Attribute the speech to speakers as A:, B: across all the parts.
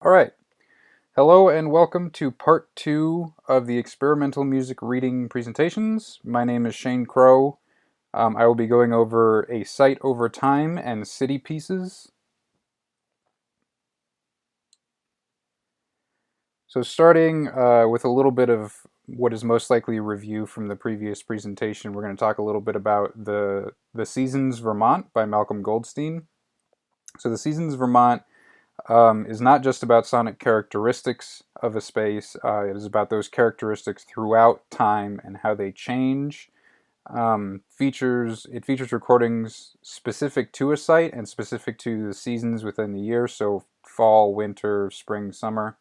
A: All right. Hello and welcome to part two of the experimental music reading presentations. My name is Shane Crowe. I will be going over A Sight Over Time and City Pieces. So starting with a little bit of what is most likely a review from the previous presentation, we're going to talk a little bit about the Seasons Vermont by Malcolm Goldstein. So the Seasons Vermont is not just about sonic characteristics of a space. It is about those characteristics throughout time and how they change. It features recordings specific to a site and specific to the seasons within the year, so fall, winter, spring, summer.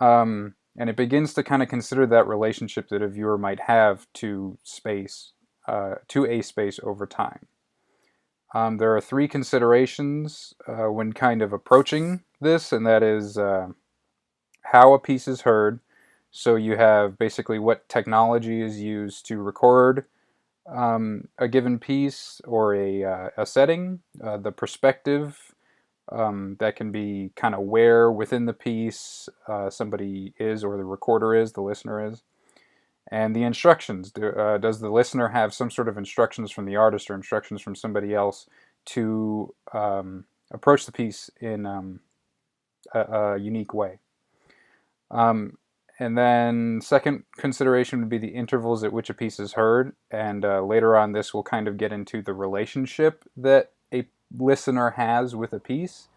A: And it begins to kind of consider that relationship that a viewer might have to space, to a space over time. There are three considerations when kind of approaching this, and that is how a piece is heard. So you have basically what technology is used to record a given piece or a setting, the perspective that can be kind of where within the piece somebody is, or the recorder is, the listener is. And the instructions. Does the listener have some sort of instructions from the artist or instructions from somebody else to approach the piece in a unique way? And then second consideration would be the intervals at which a piece is heard. And later on, this will kind of get into the relationship that a listener has with a piece.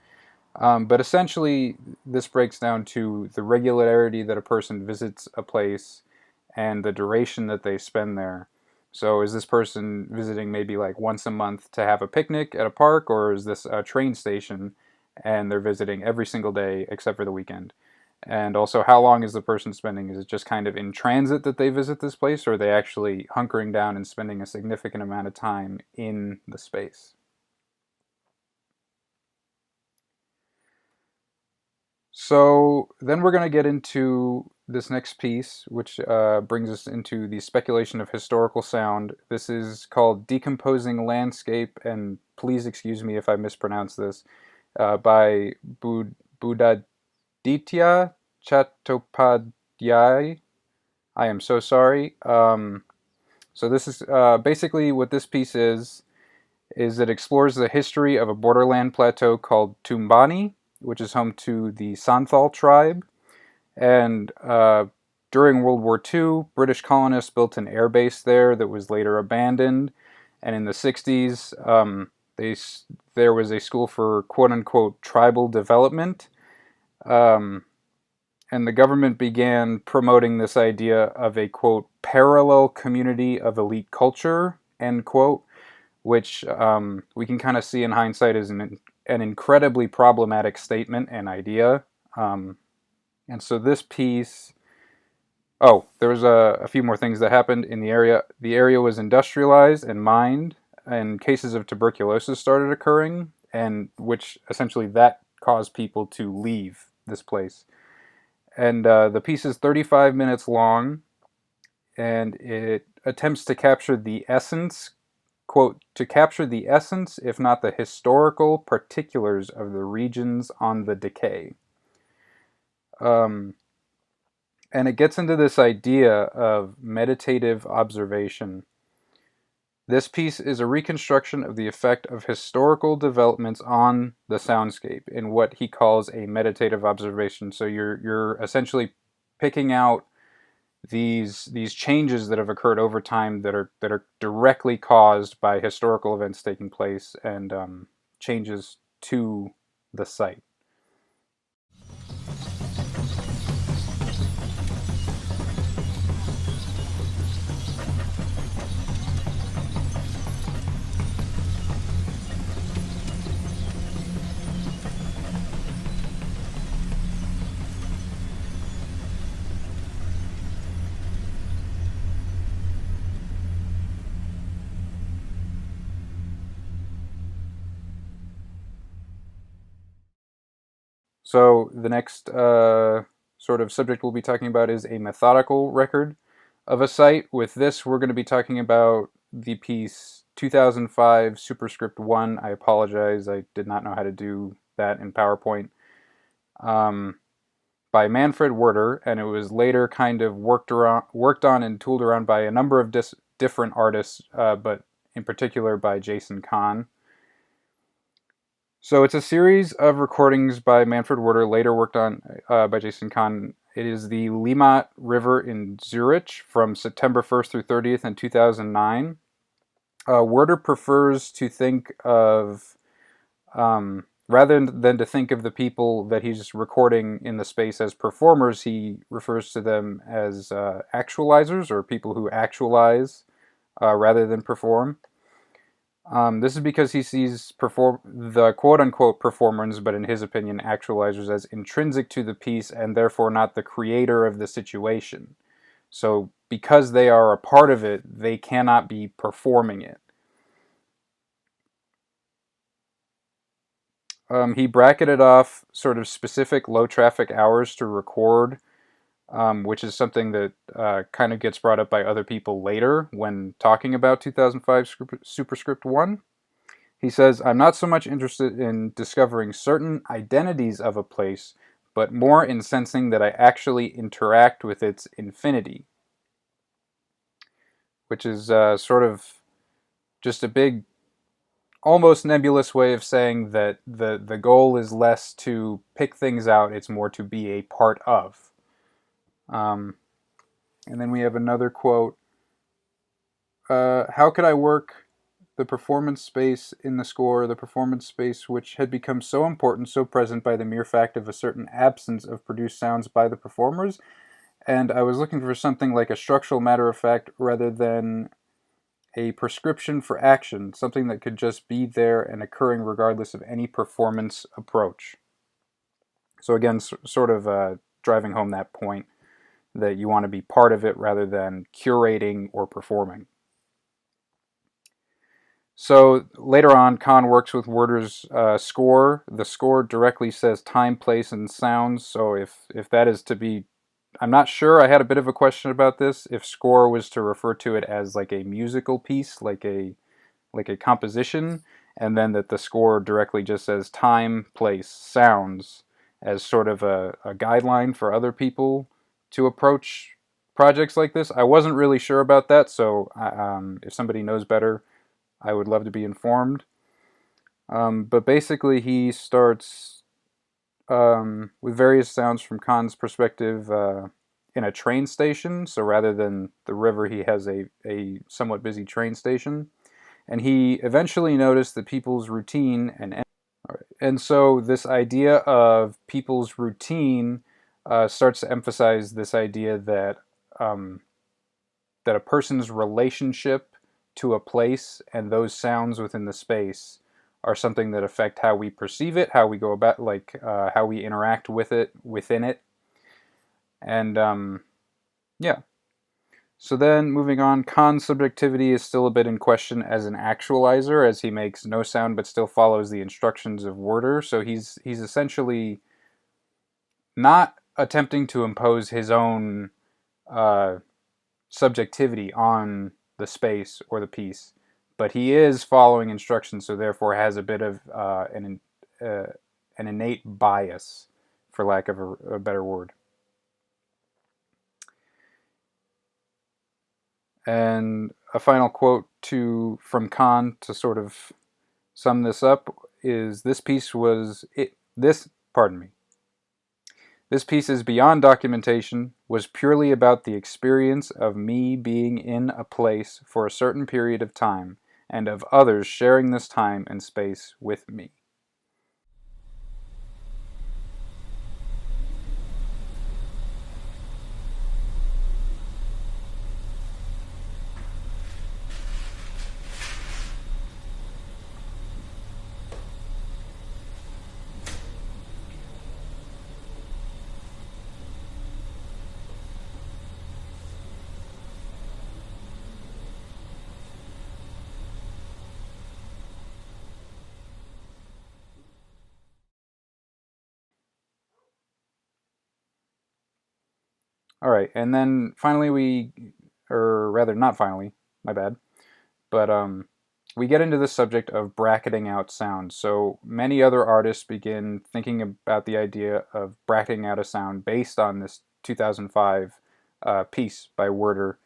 A: But essentially, this breaks down to the regularity that a person visits a place and the duration that they spend there. So is this person visiting maybe like once a month to have a picnic at a park, or is this a train station and they're visiting every single day except for the weekend? And also, how long is the person spending? Is it just kind of in transit that they visit this place, or are they actually hunkering down and spending a significant amount of time in the space? So then we're going to get into this next piece, which brings us into the speculation of historical sound. This is called Decomposing Landscape, and please excuse me if I mispronounce this, by Buddhaditya Chattopadhyay. I am so sorry. So this is basically what this piece is it explores the history of a borderland plateau called Tumbani, which is home to the Santhal tribe. And during World War II, British colonists built an air base there that was later abandoned. And in the 60s, there was a school for quote-unquote tribal development. Um, and the government began promoting this idea of a, quote, parallel community of elite culture, end quote, which we can kind of see in hindsight as an incredibly problematic statement and idea. And so this piece, there was a few more things that happened in the area. The area was industrialized and mined, and cases of tuberculosis started occurring, and which essentially that caused people to leave this place. And the piece is 35 minutes long, and it attempts to capture the essence, quote, to capture the essence, if not the historical particulars of the regions on the decay. And it gets into this idea of meditative observation. This piece is a reconstruction of the effect of historical developments on the soundscape in what he calls a meditative observation. So you're essentially picking out these changes that have occurred over time that are directly caused by historical events taking place and changes to the site. So the next sort of subject we'll be talking about is a methodical record of a site. With this, we're going to be talking about the piece 2005 Superscript 1. I apologize, I did not know how to do that in PowerPoint. um, by Manfred Werder, and it was later kind of worked on and tooled around by a number of different artists, but in particular by Jason Kahn. So it's a series of recordings by Manfred Werder, later worked on by Jason Kahn. It is the Limmat River in Zurich from September 1st through 30th in 2009. Werder prefers to think of, rather than to think of the people that he's recording in the space as performers, he refers to them as actualizers, or people who actualize rather than perform. This is because he sees the quote-unquote performers, but in his opinion, actualizers, as intrinsic to the piece and therefore not the creator of the situation. So because they are a part of it, they cannot be performing it. He bracketed off sort of specific low traffic hours to record, which is something that kind of gets brought up by other people later when talking about 2005 Superscript 1. He says, I'm not so much interested in discovering certain identities of a place, but more in sensing that I actually interact with its infinity. Which is sort of just a big, almost nebulous way of saying that the goal is less to pick things out, it's more to be a part of. Um, and then we have another quote. How could I work the performance space in the score, the performance space which had become so important, so present by the mere fact of a certain absence of produced sounds by the performers? And I was looking for something like a structural matter of fact rather than a prescription for action, something that could just be there and occurring regardless of any performance approach. So again, sort of driving home that point that you want to be part of it rather than curating or performing. So later on, Kahn works with Werder's score. The score directly says time, place, and sounds. So if that is to be, I'm not sure. I had a bit of a question about this. If score was to refer to it as like a musical piece, like a composition, and then that the score directly just says time, place, sounds as sort of a guideline for other people to approach projects like this. I wasn't really sure about that, so if somebody knows better, I would love to be informed. But basically, he starts with various sounds from Khan's perspective in a train station. So rather than the river, he has a somewhat busy train station. And he eventually noticed that people's routine and so this idea of people's routine starts to emphasize this idea that um, that a person's relationship to a place and those sounds within the space are something that affect how we perceive it, how we go about, like how we interact with it within it, and yeah. So then, moving on, Khan's subjectivity is still a bit in question as an actualizer, as he makes no sound but still follows the instructions of Werder. So he's essentially not attempting to impose his own uh, subjectivity on the space or the piece, but he is following instructions, so therefore has a bit of an innate bias, for lack of a better word. And a final quote from Khan to sort of sum this up is this piece was it this pardon me. This piece is beyond documentation, was purely about the experience of me being in a place for a certain period of time, and of others sharing this time and space with me. All right, and then finally or rather not finally, my bad, but we get into the subject of bracketing out sound. So many other artists begin thinking about the idea of bracketing out a sound based on this 2005 piece by Werder.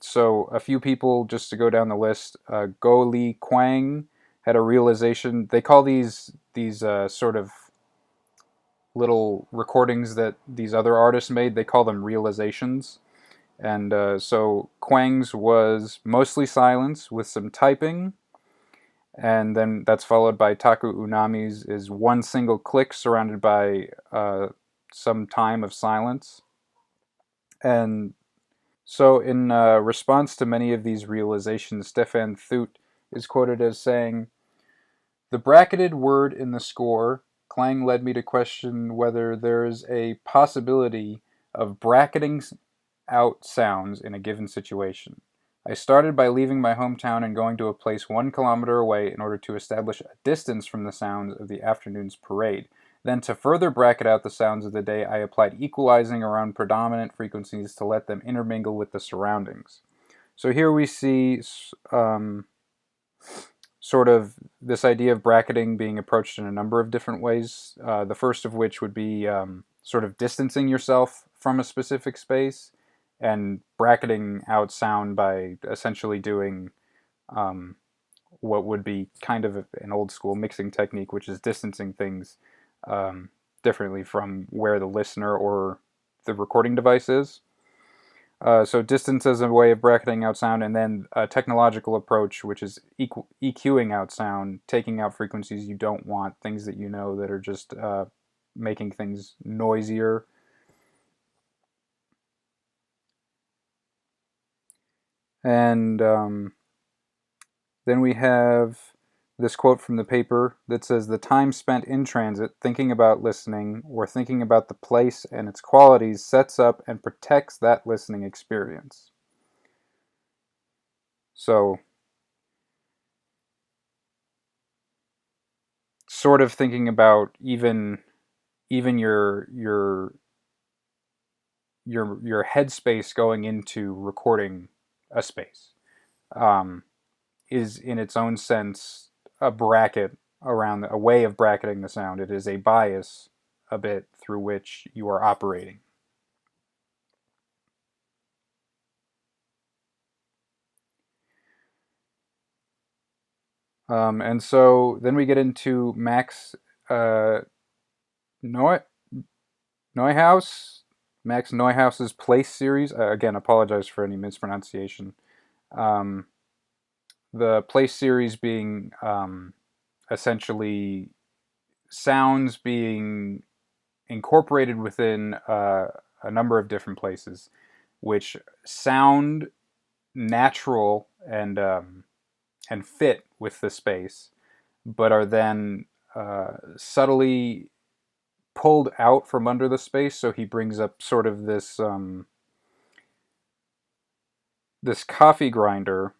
A: So a few people, just to go down the list, Go Li Kwang had a realization. They call these sort of little recordings that these other artists made. They call them realizations. And so Kwang's was mostly silence with some typing, and then that's followed by Taku Unami's is one single click surrounded by some time of silence. And so, in response to many of these realizations, Stefan Thut is quoted as saying, "The bracketed word in the score, Klang led me to question whether there is a possibility of bracketing out sounds in a given situation. I started by leaving my hometown and going to a place 1 kilometer away in order to establish a distance from the sounds of the afternoon's parade. Then, to further bracket out the sounds of the day, I applied equalizing around predominant frequencies to let them intermingle with the surroundings." So here we see sort of this idea of bracketing being approached in a number of different ways. The first of which would be sort of distancing yourself from a specific space, and bracketing out sound by essentially doing what would be kind of an old school mixing technique, which is distancing things differently from where the listener or the recording device is. So distance as a way of bracketing out sound, and then a technological approach, which is EQing out sound, taking out frequencies you don't want, things that you know that are just making things noisier. And then we have this quote from the paper that says, "The time spent in transit thinking about listening or thinking about the place and its qualities sets up and protects that listening experience." So, sort of thinking about even your headspace going into recording a space is in its own sense a bracket around a way of bracketing the sound. It is a bias a bit through which you are operating. And so then we get into Max uh, Neu- Neuhaus, Max Neuhaus's Place series. Again, apologize for any mispronunciation. Um, the Place series being essentially sounds being incorporated within a number of different places, which sound natural and fit with the space, but are then subtly pulled out from under the space. So he brings up sort of this coffee grinder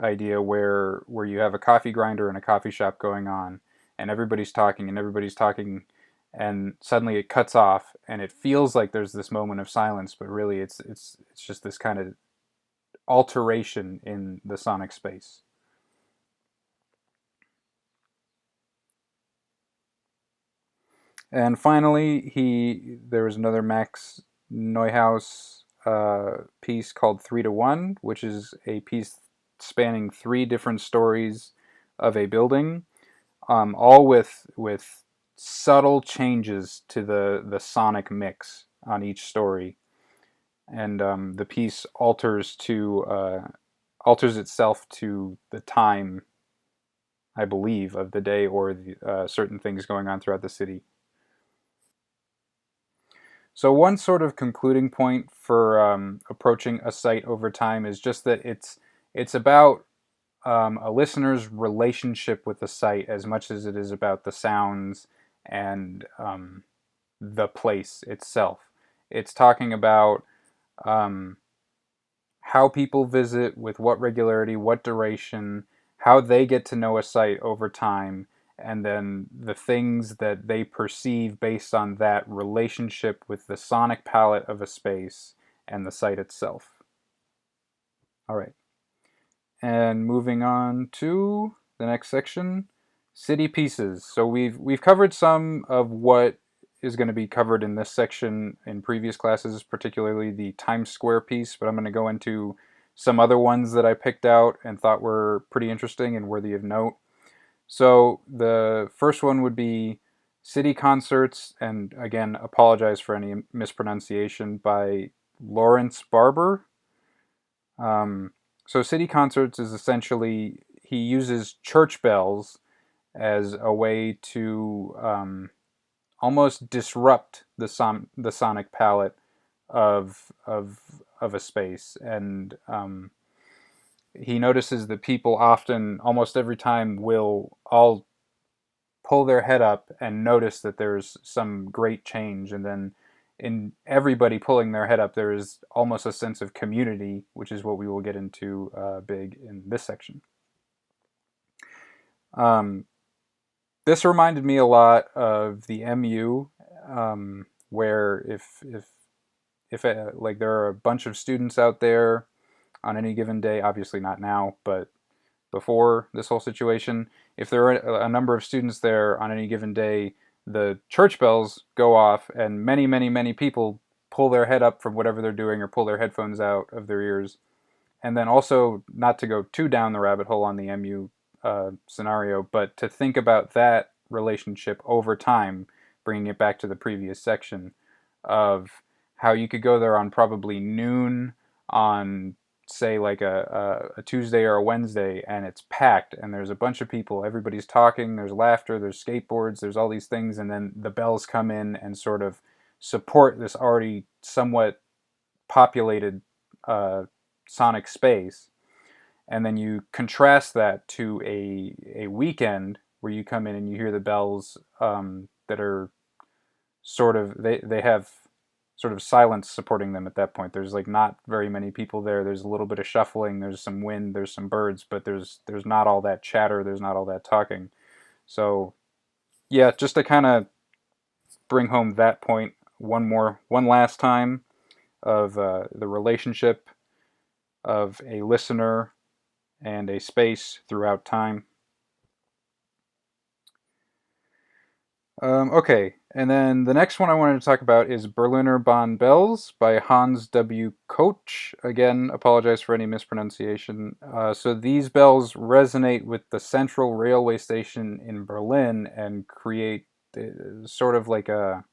A: idea where you have a coffee grinder in a coffee shop going on, and everybody's talking, and suddenly it cuts off, and it feels like there's this moment of silence, but really it's just this kind of alteration in the sonic space. And finally, there was another Max Neuhaus piece called 3 to 1, which is a piece spanning 3 different stories of a building, all with subtle changes to the sonic mix on each story, and the piece alters itself to the time, I believe, of the day or certain things going on throughout the city. So one sort of concluding point for approaching a site over time is just that it's about a listener's relationship with the site as much as it is about the sounds and the place itself. It's talking about um, how people visit, with what regularity, what duration, how they get to know a site over time, and then the things that they perceive based on that relationship with the sonic palette of a space and the site itself. All right. And moving on to the next section, city pieces. So we've covered some of what is going to be covered in this section in previous classes, particularly the Times Square piece, but I'm going to go into some other ones that I picked out and thought were pretty interesting and worthy of note. So the first one would be City Concerts, and again, apologize for any mispronunciation, by Lawrence Barber. Um, so City Concerts is essentially, he uses church bells as a way to almost disrupt the sonic palette of a space, and he notices that people often, almost every time, will all pull their head up and notice that there's some great change, and then in everybody pulling their head up there is almost a sense of community, which is what we will get into big in this section. um, this reminded me a lot of the MU, where if like there are a bunch of students out there on any given day, obviously not now, but before this whole situation, if there are a number of students there on any given day, the church bells go off, and many, many, many people pull their head up from whatever they're doing or pull their headphones out of their ears. And then also, not to go too down the rabbit hole on the MU scenario, but to think about that relationship over time, bringing it back to the previous section of how you could go there on probably noon on, say, like a Tuesday or a Wednesday, and it's packed and there's a bunch of people, everybody's talking, there's laughter, there's skateboards, there's all these things, and then the bells come in and sort of support this already somewhat populated sonic space. And then you contrast that to a weekend where you come in and you hear the bells that are sort of, they have sort of silence supporting them at that point. There's like not very many people there. There's a little bit of shuffling, there's some wind, there's some birds, but there's not all that chatter, there's not all that talking. So yeah, just to kind of bring home that point one last time of the relationship of a listener and a space throughout time. Okay, and then the next one I wanted to talk about is Berliner Bahn Bells by Hans W. Koch. Again, apologize for any mispronunciation. So these bells resonate with the central railway station in Berlin and create sort of like a,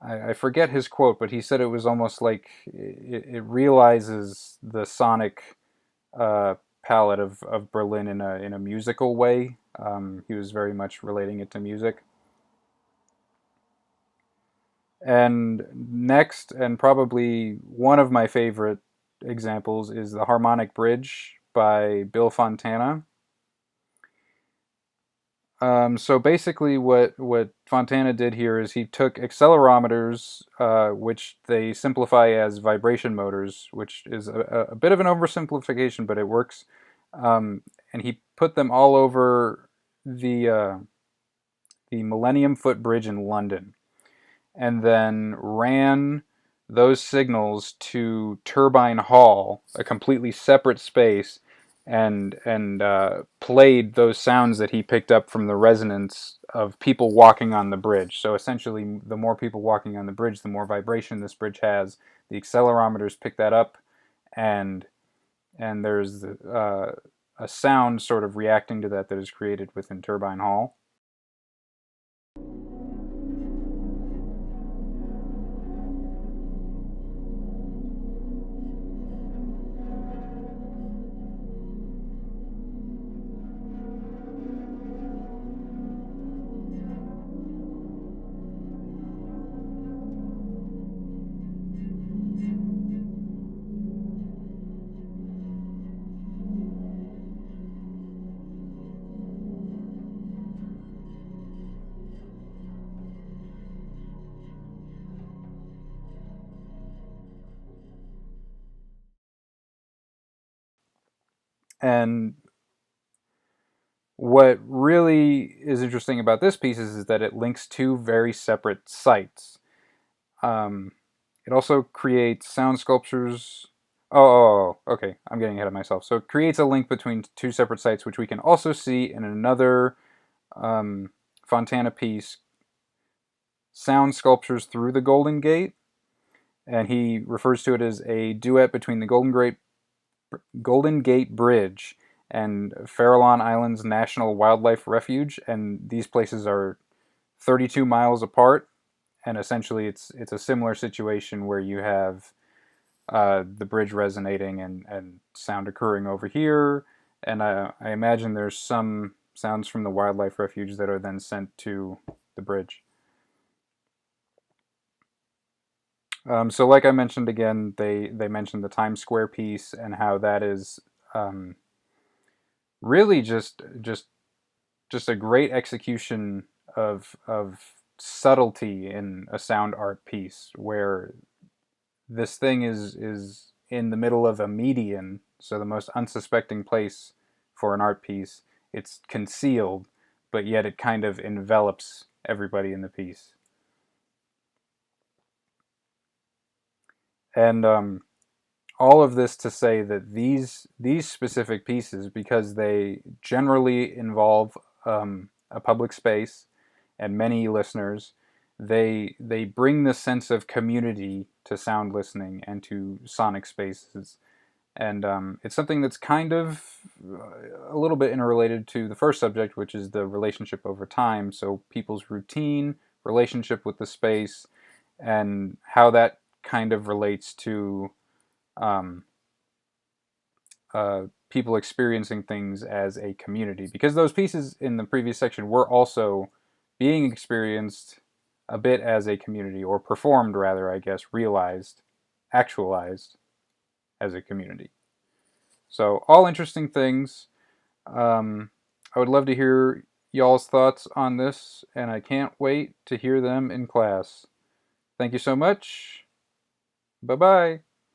A: I forget his quote, but he said it was almost like it realizes the sonic uh, palette of Berlin in a musical way. He was very much relating it to music. And next, and probably one of my favorite examples, is the Harmonic Bridge by Bill Fontana. So basically, what Fontana did here is he took accelerometers, which they simplify as vibration motors, which is a bit of an oversimplification, but it works. And he put them all over the Millennium Footbridge in London, and then ran those signals to Turbine Hall, a completely separate space, and played those sounds that he picked up from the resonance of people walking on the bridge. So essentially, the more people walking on the bridge, the more vibration this bridge has. The accelerometers pick that up, and there's a sound sort of reacting to that is created within Turbine Hall. And what really is interesting about this piece is that it links two very separate sites. Um, it also creates sound sculptures Okay. I'm getting ahead of myself. So it creates a link between two separate sites, which we can also see in another um, Fontana piece, Sound Sculptures Through the Golden Gate. And he refers to it as a duet between the Golden Gate Bridge and Farallon Islands National Wildlife Refuge. And these places are 32 miles apart. And essentially, it's a similar situation where you have the bridge resonating and sound occurring over here. And I imagine there's some sounds from the wildlife refuge that are then sent to the bridge. So, like I mentioned again, they mentioned the Times Square piece and how that is um, really just a great execution of subtlety in a sound art piece, where this thing is in the middle of a median, so the most unsuspecting place for an art piece. It's concealed, but yet it kind of envelops everybody in the piece. And all of this to say that these specific pieces, because they generally involve a public space and many listeners, they bring the sense of community to sound listening and to sonic spaces. And it's something that's kind of a little bit interrelated to the first subject, which is the relationship over time. So people's routine, relationship with the space, and how that kind of relates to um, people experiencing things as a community. Because those pieces in the previous section were also being experienced a bit as a community, or performed rather, I guess, realized, actualized as a community. So, all interesting things. Um, I would love to hear y'all's thoughts on this, and I can't wait to hear them in class. Thank you so much. Bye bye.